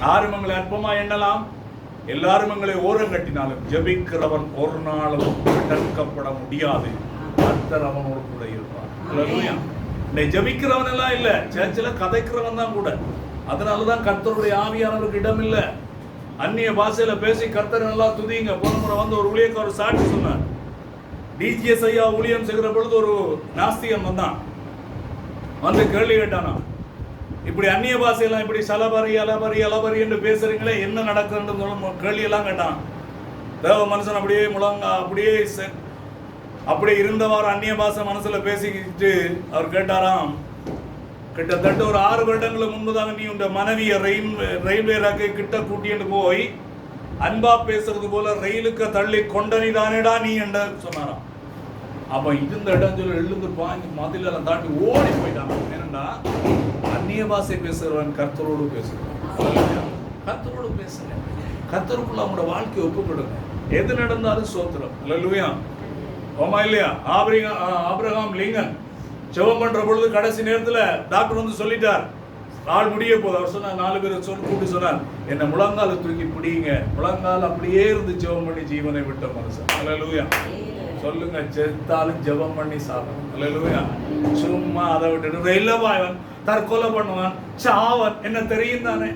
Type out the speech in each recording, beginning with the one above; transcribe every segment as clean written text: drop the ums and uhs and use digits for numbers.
யாரும் எங்களை அற்பமா எண்ணலாம், எல்லாரும் எங்களை ஓரம் கட்டினாலும் ஜெபிக்கிறவன் ஒரு நாளும் அடக்கப்பட முடியாது. கர்த்தர் அவனோடு கூட இருப்பார். ஜெபிக்கிறவன் எல்லாம் இல்ல, சர்ச்சில் கதைக்கிறவன் தான் கூட. அதனாலதான் கர்த்தருடைய ஆவியானவருக்கு இடம் இல்லை. அந்நிய பாஷையில பேசி கர்த்தர் நல்லா துதிங்க. போன முறை வந்து ஒரு ஊழியக்காரர் சாட்சி சொன்னார். டிஜிஎஸ் ஐயா ஊழியம் செய்கிற பொழுது ஒரு நாஸ்திகன் வந்தான். வந்து கேள்வி கேட்டானா, இப்படி அந்நிய பாஷையெல்லாம் இப்படி சலபரி அலபரி அலபரி என்று பேசுறீங்களே, என்ன நடக்குதுன்னு கேள்வி எல்லாம் கேட்டான். தேவ மனுஷன் அப்படியே முழங்க அப்படியே இருந்தவாறு அந்நிய பாஷை மனசுல பேசிக்கிட்டு அவர் கேட்டாராம், கிட்டத்தட்ட ஒரு 6 வருடங்களுக்கு முன்புதான் நீ உன் மனைவியை ரயில்வே ராக்கை கிட்ட கூட்டிட்டு போய் அன்பா பேசுறது போல ரயிலுக்கு தள்ளி கொண்டனி தானேடா நீ என்று சொன்னாராம். அப்ப இருந்த இடம் சொல்லி எழுந்து பாஞ்சு மதிலெல்லாம் தாண்டி ஓடி போயிட்டாங்க. என்னன்னா, அந்நிய பாஷை பேசுறவன் கர்த்தரோடு பேசுறவன். கர்த்தரோடு பேசுங்க, கர்த்தருக்குள்ள அவங்களோட வாழ்க்கையை ஒப்பு கொடுங்க. எது நடந்தாலும் சோத்திரம். அல்லேலூயா. ஆமா இல்லையா? ஆபிரகாம் லிங்கன் ஜெபம் பண்ற பொழுது கடைசி நேரத்துல டாக்டர் வந்து சொல்லிட்டார், நாள் முடிய போது. அவர் சொன்னார், 4 பேரை கூப்பிட்டு சொன்னார், என்ன முழங்கால தூக்கி பிடிங்க. முழங்கால் அப்படியே இருந்து ஜெபம் பண்ணி ஜீவனை விட்ட மனுஷன். அல்லேலூயா. சொல்லுங்க, செத்தாலும் ஜெபம் பண்ணி சாப்பிடும். அல்லேலூயா. சும்மா அதை விட்டுட்டு ரயில்வாயவன் தற்கொலை பண்ணுவான், சாவன், என்ன தெரியும் தானே.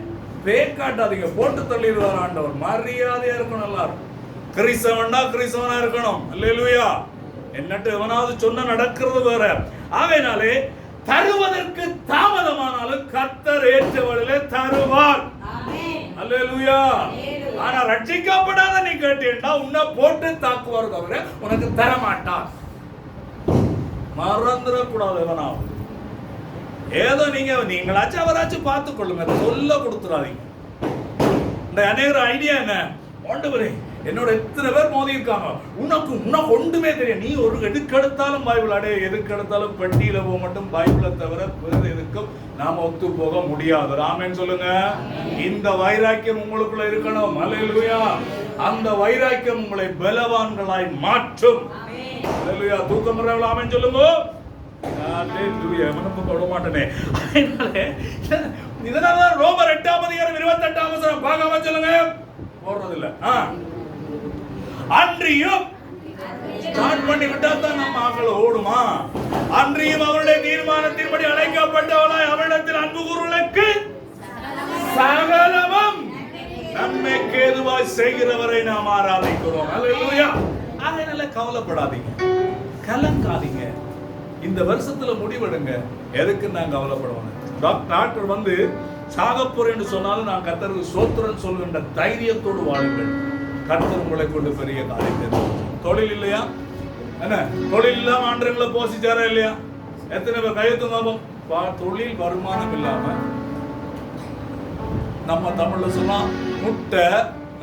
பேக்காட்டாதீங்க, போட்டு தள்ளிடுவார் ஆண்டவர். மரியாதையா இருக்கணும் எல்லாரும். கிறிஸ்தவனா கிறிஸ்தவனா இருக்கணும். அல்லேலூயா. என்னட்டு எவனாவது சொன்ன நடக்கிறது வேற. ஆகையினாலே தருவதற்கு தாமதமானாலும் கர்த்தர் ஏற்றவழிலே தருவார். அல்லேலூயா. ஆனா ரட்சிக்கப்படாத நீ கேட்டீங்கன்னா உன்னை போட்டு தாக்குவார் தவிர உனக்கு தர மாட்டார். மறந்துடக்கூடாது. எவனாவது ஏதோ நீங்களாச்சும் அவராச்சும் பார்த்துக் கொள்ளுங்க, சொல்ல கொடுத்துடாதீங்க. இந்த அநேக ஐடியா என்ன, ஆண்டவரே என்னோட எத்தனை பேர் மோதி இருக்காங்க, உனக்கு ஒன்றுமே தெரியும். நீ ஒரு எதுக்கெடுத்தாலும் பைபிள் அடைய, எதுக்கெடுத்தாலும் பெட்டியில போக மட்டும் பைபிளை தவிர வேறு எதுக்கும் நாம ஒத்து போக முடியாது. ஆமென் சொல்லுங்க. இந்த வைராக்கியம் உங்களுக்குள்ள இருக்கணும். அல்லேலூயா. அந்த வைராக்கியம் உங்களை பலவான்களாய் மாற்றும். அல்லேலூயா. தூக்கம் வரவள ஆமென் சொல்லுங்க. அல்லேலூயா. மனப்ப தொட மாட்டேனே. இதனால ரோமர் 8ஆம் அதிகாரம் 28ஆம் வசனம் பார்க்காம சொல்லுங்க. போடுறதில்ல. அன்றியும் ஸ்டார்ட் பண்ணி விட்டா தான் நம்ம ஆக்கள் ஓடுமா? அன்றியும் அவருடைய தீர்மானத்தின்படி அழைக்கப்பட்டவளாய் அவரிடத்தில் அன்பு கூறுவதற்கு சகலமும் நன்மைக்கு ஏதுவாய் செய்கிறவரை நாம் ஆராதிக்கிறோம். அல்லேலூயா. அதனால கவலைப்படாதீங்க, கலங்காதீங்க. இந்த வருஷத்துல முடிவெடுங்க. எதுக்கு நான் கவலைப்படுவேன்? டாக்டர் வந்து சாகப்போர் என்று சொன்னாலும் நான் கர்த்தருக்கு ஸ்தோத்திரம் சொல்கின்ற தைரியத்தோடு வாழுங்கள். கர்த்தர் உங்களை கொண்டு பெரிய காரியத்தை. தொழில் இல்லையா? என்ன தொழில் இல்லாம ஆண்டவர்களை போஷிச்சாரா இல்லையா? எத்தனை பேர் கையெழுத்து? தொழில் வருமானம் இல்லாம நம்ம தமிழ்ல சொன்னா முட்டை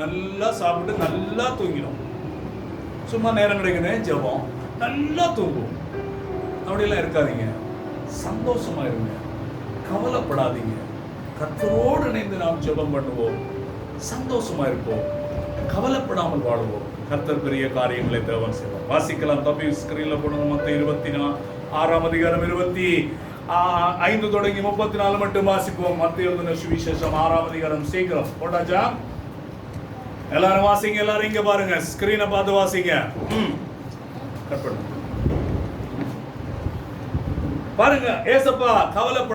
நல்லா சாப்பிட்டு நல்லா தூங்கிடும். சும்மா நேரம் கிடைக்குது ஜெபம், நல்லா தூங்குவோம். அப்படியெல்லாம் இருக்காதீங்க. சந்தோஷமா இருங்க, கவலைப்படாதீங்க. கர்த்தரோடு இணைந்து நாம் ஜெபம் பண்ணுவோம், சந்தோஷமா இருப்போம், கவலைப்படாமல் வாழுவோம். கர்த்தர் பெரிய காரியங்களை தேவன் செய்வார். வாசிக்கலாம். தம்பி ஸ்கிரீன்ல போடுங்க. மத்தேயு 26ஆம் அதிகாரம் 25 தொடங்கி 34 மட்டும் வாசிப்போம். மத்தேயு எழுதின சுவிசேஷம் 6ஆம் அதிகாரம். சீக்கிரம் போட்டாச்சா? எல்லாரும் வாசிங்க. எல்லாரும் இங்க பாருங்க, ஸ்கிரீனை பார்த்து வாசிங்க. கட் பண்ணுங்க. பாருங்க, ஏசப்பா கவலைப்பட